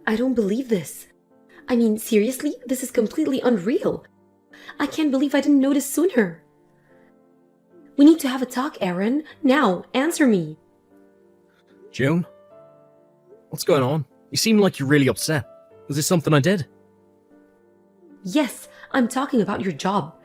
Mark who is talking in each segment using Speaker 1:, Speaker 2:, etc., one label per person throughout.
Speaker 1: I don't believe this. I mean, seriously, this is completely unreal. I can't believe I didn't notice sooner. We need to have a talk, Aaron. Now, answer me.
Speaker 2: June? What's going on? You seem like you're really upset. Was this something I did?
Speaker 1: Yes, I'm talking about your job.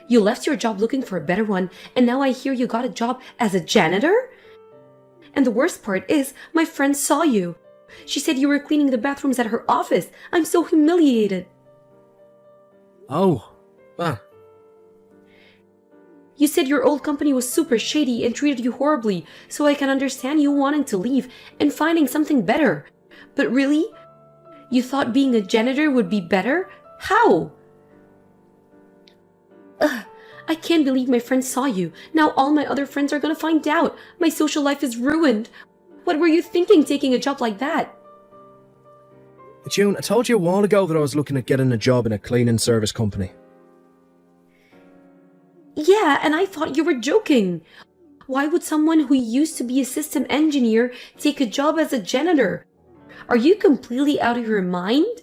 Speaker 1: You left your job looking for a better one, and now I hear you got a job as a janitor? And the worst part is, my friend saw you. She said you were cleaning the bathrooms at her office. I'm so humiliated.
Speaker 2: Oh, well.
Speaker 1: You said your old company was super shady and treated you horribly, so I can understand you wanting to leave and finding something better. But really? You thought being a janitor would be better? How? Ugh, I can't believe my friend saw you. Now all my other friends are gonna find out. My social life is ruined. What were you thinking taking a job like that?
Speaker 2: June, I told you a while ago that I was looking at getting a job in a cleaning service company.
Speaker 1: Yeah, and I thought you were joking. Why would someone who used to be a system engineer take a job as a janitor? Are you completely out of your mind?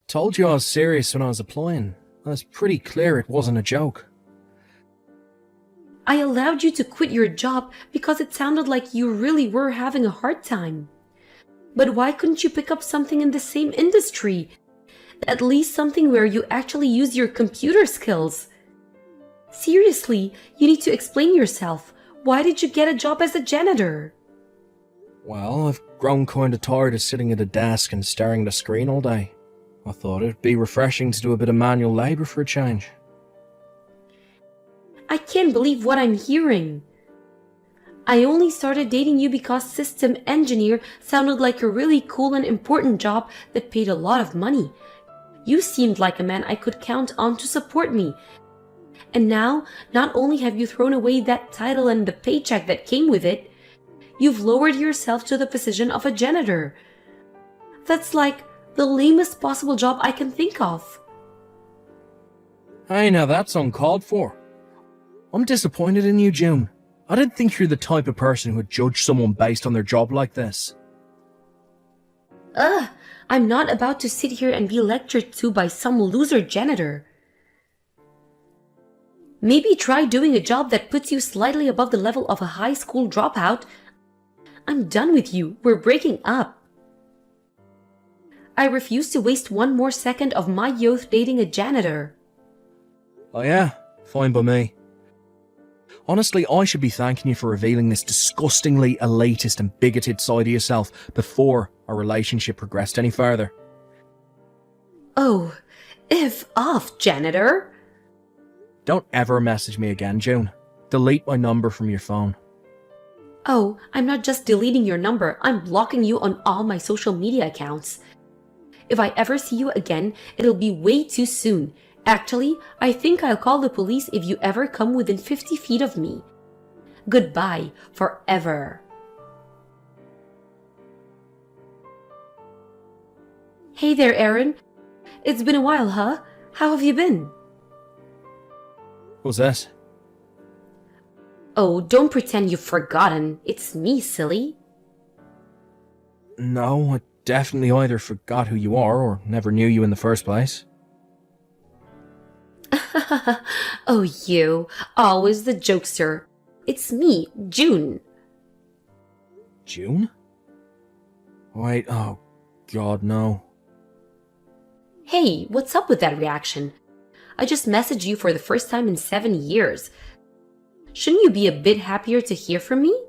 Speaker 2: Told you I was serious when I was applying. I was pretty clear it wasn't a joke.
Speaker 1: I allowed you to quit your job because it sounded like you really were having a hard time. But why couldn't you pick up something in the same industry? At least something where you actually use your computer skills. Seriously, you need to explain yourself. Why did you get a job as a janitor?
Speaker 2: Well, I've grown kinda tired of sitting at a desk and staring at a screen all day. I thought it'd be refreshing to do a bit of manual labour for a change.
Speaker 1: I can't believe what I'm hearing. I only started dating you because system engineer sounded like a really cool and important job that paid a lot of money. You seemed like a man I could count on to support me. And now, not only have you thrown away that title and the paycheck that came with it, you've lowered yourself to the position of a janitor. That's like the lamest possible job I can think of.
Speaker 2: Hey, now that's uncalled for. I'm disappointed in you, June. I didn't think you're the type of person who would judge someone based on their job like this.
Speaker 1: Ugh, I'm not about to sit here and be lectured to by some loser janitor. Maybe try doing a job that puts you slightly above the level of a high school dropout. I'm done with you. We're breaking up. I refuse to waste one more second of my youth dating a janitor.
Speaker 2: Oh yeah? Fine by me. Honestly, I should be thanking you for revealing this disgustingly elitist and bigoted side of yourself before our relationship progressed any further.
Speaker 1: Oh, F off, janitor.
Speaker 2: Don't ever message me again, June. Delete my number from your phone.
Speaker 1: Oh, I'm not just deleting your number, I'm blocking you on all my social media accounts. If I ever see you again, it'll be way too soon. Actually, I think I'll call the police if you ever come within 50 feet of me. Goodbye, forever. Hey there, Aaron. It's been a while, huh? How have you been?
Speaker 2: Who's this?
Speaker 1: Oh, don't pretend you've forgotten. It's me, silly.
Speaker 2: No, I definitely either forgot who you are or never knew you in the first place.
Speaker 1: Oh, you. Always the jokester. It's me, June.
Speaker 2: June? Wait, oh god, no.
Speaker 1: Hey, what's up with that reaction? I just messaged you for the first time in 7 years. Shouldn't you be a bit happier to hear from me?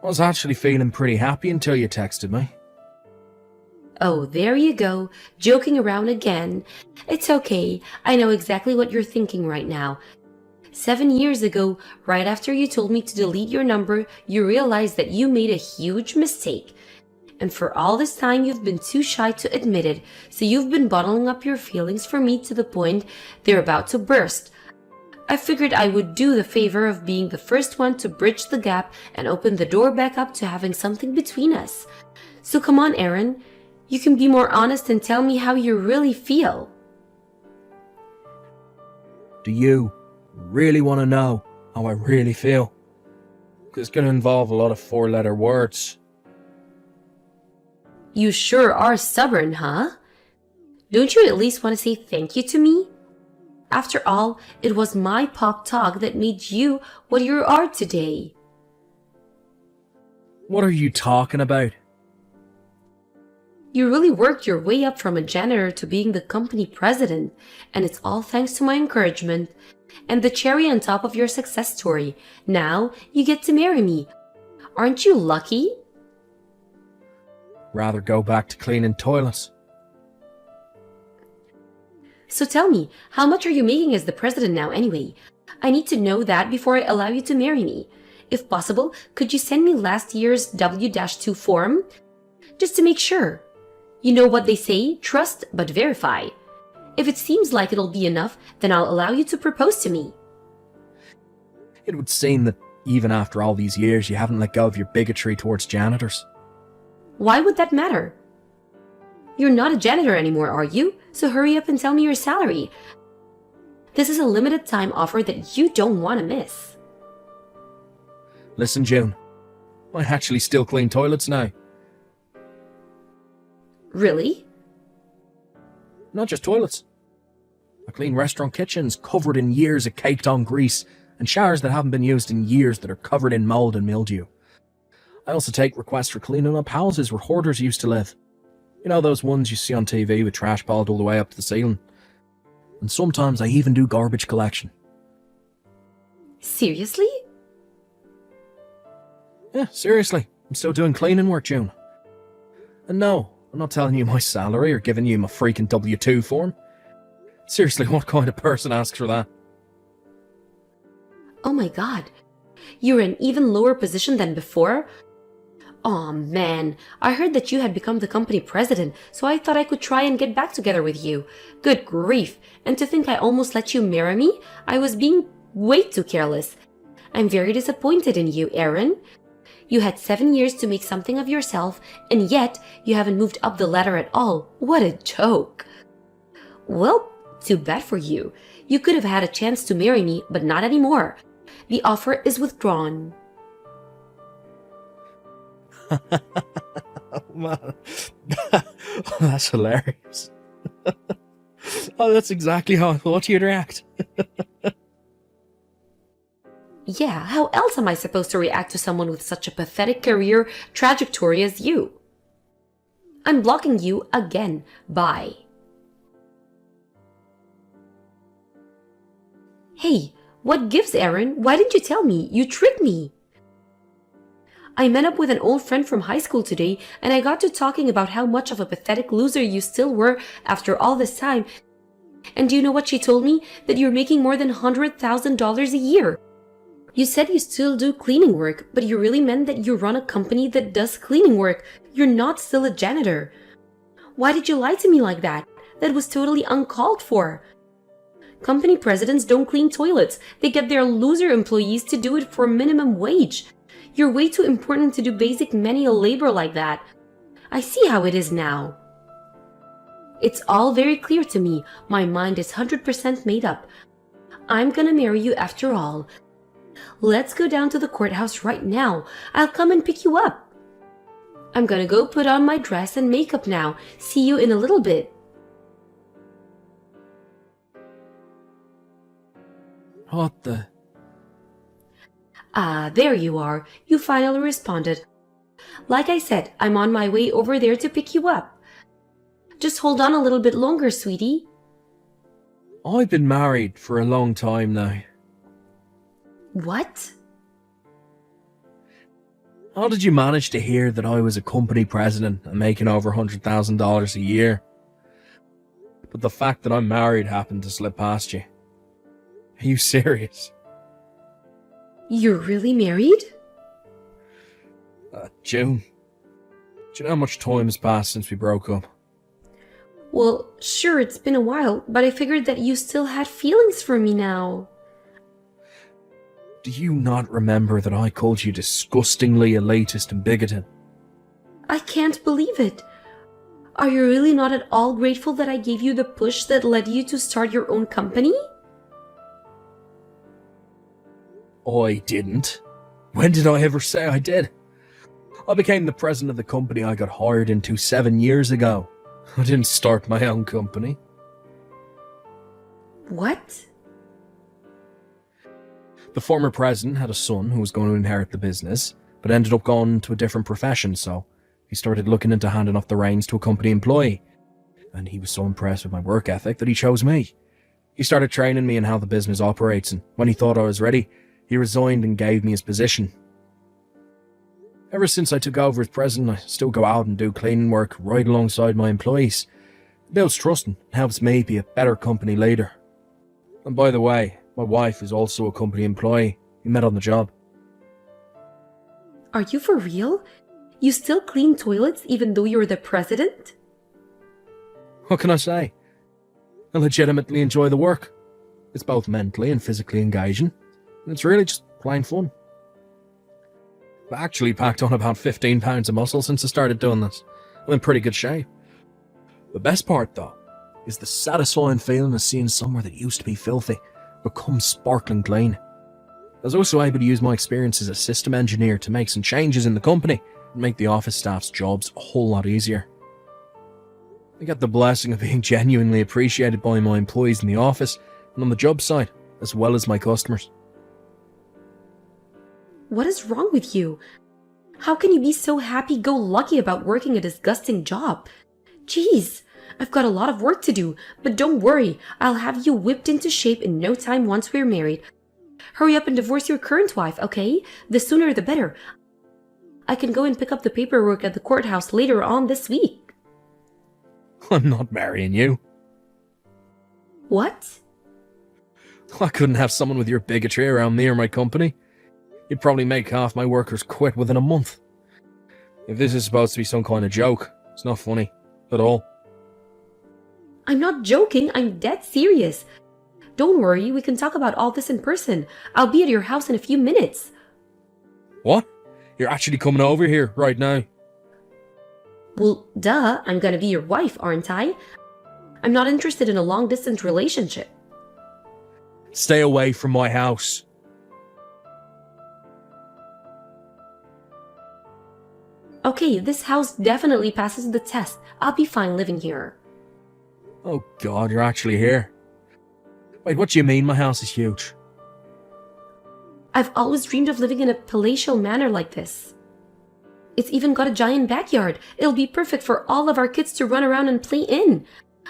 Speaker 2: I was actually feeling pretty happy until you texted me.
Speaker 1: Oh, there you go, joking around again. It's okay, I know exactly what you're thinking right now. 7 years ago, right after you told me to delete your number, you realized that you made a huge mistake. And for all this time, you've been too shy to admit it, so you've been bottling up your feelings for me to the point they're about to burst. I figured I would do the favor of being the first one to bridge the gap and open the door back up to having something between us. So come on, Aaron. You can be more honest and tell me how you really feel.
Speaker 2: Do you really want to know how I really feel? 'Cause it's going to involve a lot of four-letter words.
Speaker 1: You sure are stubborn, huh? Don't you at least want to say thank you to me? After all, it was my pop talk that made you what you are today.
Speaker 2: What are you talking about?
Speaker 1: You really worked your way up from a janitor to being the company president, and it's all thanks to my encouragement. And the cherry on top of your success story, now you get to marry me. Aren't you lucky?
Speaker 2: Rather go back to cleaning toilets.
Speaker 1: So tell me, how much are you making as the president now anyway? I need to know that before I allow you to marry me. If possible, could you send me last year's W-2 form? Just to make sure. You know what they say, trust but verify. If it seems like it'll be enough, then I'll allow you to propose to me.
Speaker 2: It would seem that even after all these years, you haven't let go of your bigotry towards janitors.
Speaker 1: Why would that matter? You're not a janitor anymore, are you? So hurry up and tell me your salary. This is a limited time offer that you don't want to miss.
Speaker 2: Listen, June, I actually still clean toilets now.
Speaker 1: Really?
Speaker 2: Not just toilets. I clean restaurant kitchens covered in years of caked-on grease and showers that haven't been used in years that are covered in mould and mildew. I also take requests for cleaning up houses where hoarders used to live. You know those ones you see on TV with trash piled all the way up to the ceiling? And sometimes I even do garbage collection.
Speaker 1: Seriously?
Speaker 2: Yeah, seriously. I'm still doing cleaning work, June. And no, I'm not telling you my salary or giving you my freaking W-2 form. Seriously, what kind of person asks for that?
Speaker 1: Oh my god. You're in even lower position than before? Aw man, I heard that you had become the company president, so I thought I could try and get back together with you. Good grief, and to think I almost let you marry me? I was being way too careless. I'm very disappointed in you, Aaron. You had 7 years to make something of yourself, and yet you haven't moved up the ladder at all. What a joke. Well, too bad for you. You could have had a chance to marry me, but not anymore. The offer is withdrawn.
Speaker 2: Oh man, that's hilarious. Oh, that's exactly how I thought you'd react.
Speaker 1: Yeah, how else am I supposed to react to someone with such a pathetic career trajectory as you? I'm blocking you again. Bye. Hey, what gives, Aaron? Why didn't you tell me? You tricked me. I met up with an old friend from high school today, and I got to talking about how much of a pathetic loser you still were after all this time. And do you know what she told me? That you're making more than $100,000 a year. You said you still do cleaning work, but you really meant that you run a company that does cleaning work. You're not still a janitor. Why did you lie to me like that? That was totally uncalled for. Company presidents don't clean toilets. They get their loser employees to do it for minimum wage. You're way too important to do basic manual labor like that. I see how it is now. It's all very clear to me. My mind is 100% made up. I'm gonna marry you after all. Let's go down to the courthouse right now. I'll come and pick you up. I'm gonna go put on my dress and makeup now. See you in a little bit.
Speaker 2: What the?
Speaker 1: Ah, there you are. You finally responded. Like I said, I'm on my way over there to pick you up. Just hold on a little bit longer, sweetie.
Speaker 2: I've been married for a long time now.
Speaker 1: What?
Speaker 2: How did you manage to hear that I was a company president and making over $100,000 a year? But the fact that I'm married happened to slip past you. Are you serious?
Speaker 1: You're really married?
Speaker 2: June, do you know how much time has passed since we broke up?
Speaker 1: Well, sure, it's been a while, but I figured that you still had feelings for me now.
Speaker 2: Do you not remember that I called you disgustingly elitist and bigoted?
Speaker 1: I can't believe it. Are you really not at all grateful that I gave you the push that led you to start your own company?
Speaker 2: I didn't. When did I ever say I did? I became the president of the company I got hired into 7 years ago. I didn't start my own company.
Speaker 1: What?
Speaker 2: The former president had a son who was going to inherit the business, but ended up going to a different profession, so he started looking into handing off the reins to a company employee. And he was so impressed with my work ethic that he chose me. He started training me in how the business operates, and when he thought I was ready, he resigned and gave me his position. Ever since I took over as president, I still go out and do cleaning work right alongside my employees. It builds trust and helps me be a better company leader. And by the way, my wife is also a company employee. We met on the job.
Speaker 1: Are you for real? You still clean toilets even though you're the president?
Speaker 2: What can I say? I legitimately enjoy the work. It's both mentally and physically engaging, and it's really just plain fun. I've actually packed on about 15 pounds of muscle since I started doing this. I'm in pretty good shape. The best part, though, is the satisfying feeling of seeing somewhere that used to be filthy become sparkling clean. I was also able to use my experience as a system engineer to make some changes in the company and make the office staff's jobs a whole lot easier. I get the blessing of being genuinely appreciated by my employees in the office and on the job site, as well as my customers.
Speaker 1: What is wrong with you? How can you be so happy-go-lucky about working a disgusting job? Jeez, I've got a lot of work to do, but don't worry, I'll have you whipped into shape in no time once we're married. Hurry up and divorce your current wife, okay? The sooner the better. I can go and pick up the paperwork at the courthouse later on this week.
Speaker 2: I'm not marrying you.
Speaker 1: What?
Speaker 2: I couldn't have someone with your bigotry around me or my company. You'd probably make half my workers quit within a month. If this is supposed to be some kind of joke, it's not funny at all.
Speaker 1: I'm not joking, I'm dead serious. Don't worry, we can talk about all this in person. I'll be at your house in a few minutes.
Speaker 2: What? You're actually coming over here right now?
Speaker 1: Well, duh, I'm gonna be your wife, aren't I? I'm not interested in a long-distance relationship.
Speaker 2: Stay away from my house.
Speaker 1: Okay, this house definitely passes the test. I'll be fine living here.
Speaker 2: Oh God, you're actually here. Wait, what do you mean my house is huge?
Speaker 1: I've always dreamed of living in a palatial manor like this. It's even got a giant backyard. It'll be perfect for all of our kids to run around and play in.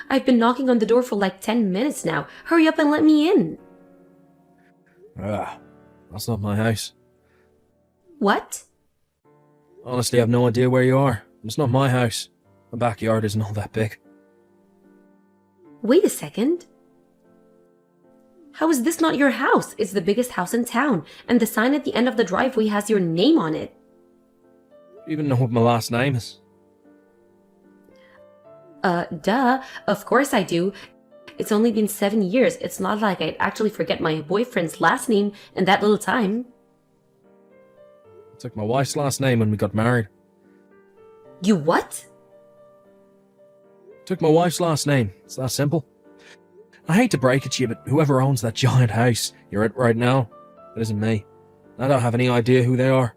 Speaker 1: I've been knocking on the door for like 10 minutes now. Hurry up and let me in.
Speaker 2: That's not my house.
Speaker 1: What?
Speaker 2: Honestly, I have no idea where you are. It's not my house. My backyard isn't all that big.
Speaker 1: Wait a second. How is this not your house? It's the biggest house in town, and the sign at the end of the driveway has your name on it.
Speaker 2: Do you even know what my last name is?
Speaker 1: Duh. Of course I do. It's only been 7 years. It's not like I'd actually forget my boyfriend's last name in that little time.
Speaker 2: I took my wife's last name when we got married.
Speaker 1: You what?
Speaker 2: Took my wife's last name. It's that simple. I hate to break it to you, but whoever owns that giant house you're at right now, it isn't me. I don't have any idea who they are.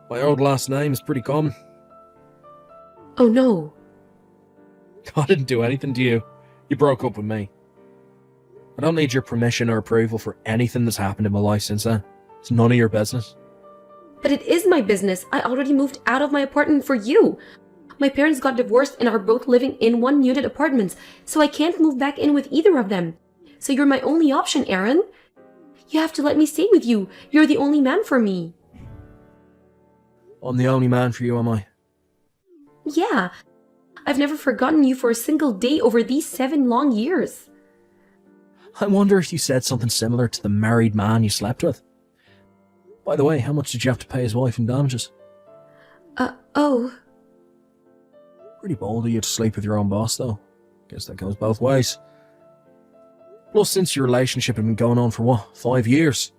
Speaker 2: My old last name is pretty common.
Speaker 1: Oh no.
Speaker 2: I didn't do anything to you. You broke up with me. I don't need your permission or approval for anything that's happened in my life since then. It's none of your business.
Speaker 1: But it is my business. I already moved out of my apartment for you. My parents got divorced and are both living in one-unit apartments, so I can't move back in with either of them. So you're my only option, Aaron. You have to let me stay with you. You're the only man for me.
Speaker 2: I'm the only man for you, am I?
Speaker 1: Yeah. I've never forgotten you for a single day over these 7 long years.
Speaker 2: I wonder if you said something similar to the married man you slept with. By the way, how much did you have to pay his wife in damages?
Speaker 1: Oh.
Speaker 2: Pretty bold of you to sleep with your own boss, though. Guess that goes both ways. Plus, since your relationship had been going on for, 5 years?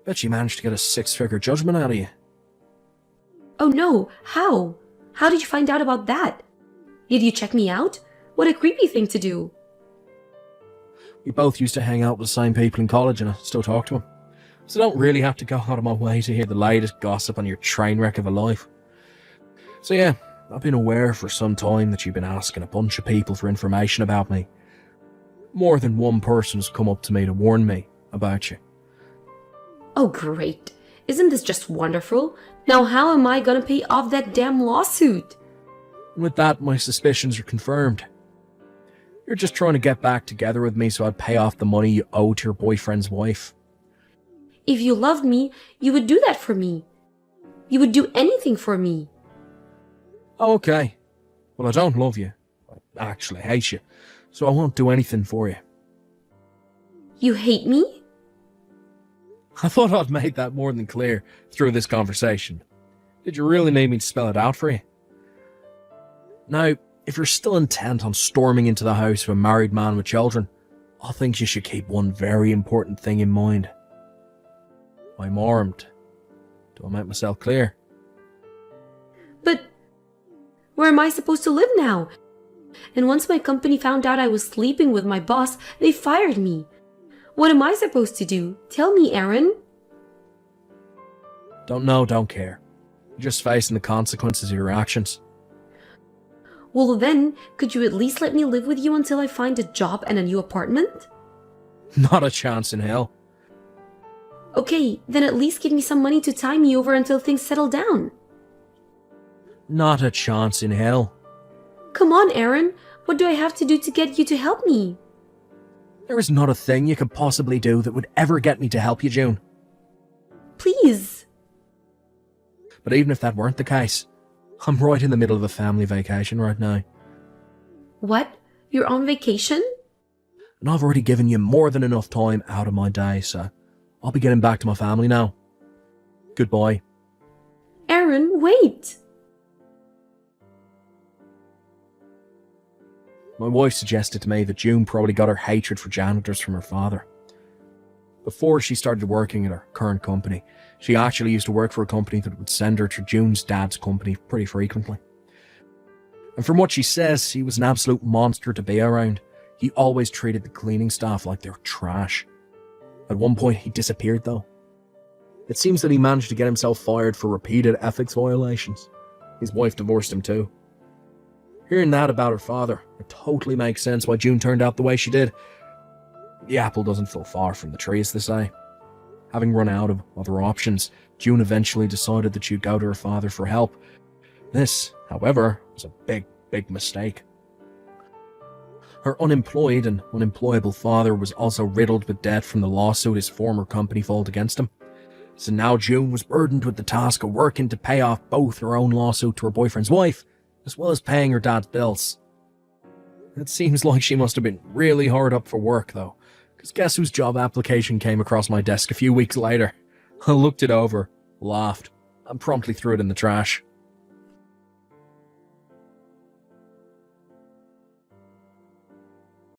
Speaker 2: Bet you managed to get a 6-figure judgment out of you.
Speaker 1: Oh no, how? How did you find out about that? Did you check me out? What a creepy thing to do.
Speaker 2: We both used to hang out with the same people in college and I still talk to them. So I don't really have to go out of my way to hear the latest gossip on your train wreck of a life. So yeah, I've been aware for some time that you've been asking a bunch of people for information about me. More than one person's come up to me to warn me about you.
Speaker 1: Oh, great. Isn't this just wonderful? Now how am I gonna pay off that damn lawsuit?
Speaker 2: With that, my suspicions are confirmed. You're just trying to get back together with me so I'd pay off the money you owe to your boyfriend's wife.
Speaker 1: If you loved me, you would do that for me. You would do anything for me.
Speaker 2: Okay. Well, I don't love you. I actually hate you. So I won't do anything for you.
Speaker 1: You hate me?
Speaker 2: I thought I'd made that more than clear through this conversation. Did you really need me to spell it out for you? Now, if you're still intent on storming into the house of a married man with children, I think you should keep one very important thing in mind. I'm armed. Do I make myself clear?
Speaker 1: But where am I supposed to live now? And once my company found out I was sleeping with my boss, they fired me. What am I supposed to do? Tell me, Aaron.
Speaker 2: Don't know, don't care. You're just facing the consequences of your actions.
Speaker 1: Well then, could you at least let me live with you until I find a job and a new apartment?
Speaker 2: Not a chance in hell.
Speaker 1: Okay, then at least give me some money to tie me over until things settle down.
Speaker 2: Not a chance in hell.
Speaker 1: Come on, Aaron. What do I have to do to get you to help me?
Speaker 2: There is not a thing you could possibly do that would ever get me to help you, June.
Speaker 1: Please.
Speaker 2: But even if that weren't the case, I'm right in the middle of a family vacation right now.
Speaker 1: What? You're on vacation?
Speaker 2: And I've already given you more than enough time out of my day, so I'll be getting back to my family now. Goodbye.
Speaker 1: Aaron, wait.
Speaker 2: My wife suggested to me that June probably got her hatred for janitors from her father. Before she started working at her current company, she actually used to work for a company that would send her to June's dad's company pretty frequently. And from what she says, he was an absolute monster to be around. He always treated the cleaning staff like they were trash. At one point, he disappeared though. It seems that he managed to get himself fired for repeated ethics violations. His wife divorced him too. Hearing that about her father, it totally makes sense why June turned out the way she did. The apple doesn't fall far from the tree, as they say. Having run out of other options, June eventually decided that she'd go to her father for help. This, however, was a big, big mistake. Her unemployed and unemployable father was also riddled with debt from the lawsuit his former company filed against him. So now June was burdened with the task of working to pay off both her own lawsuit to her boyfriend's wife, as well as paying her dad's bills. It seems like she must have been really hard up for work though, because guess whose job application came across my desk a few weeks later? I looked it over, laughed, and promptly threw it in the trash.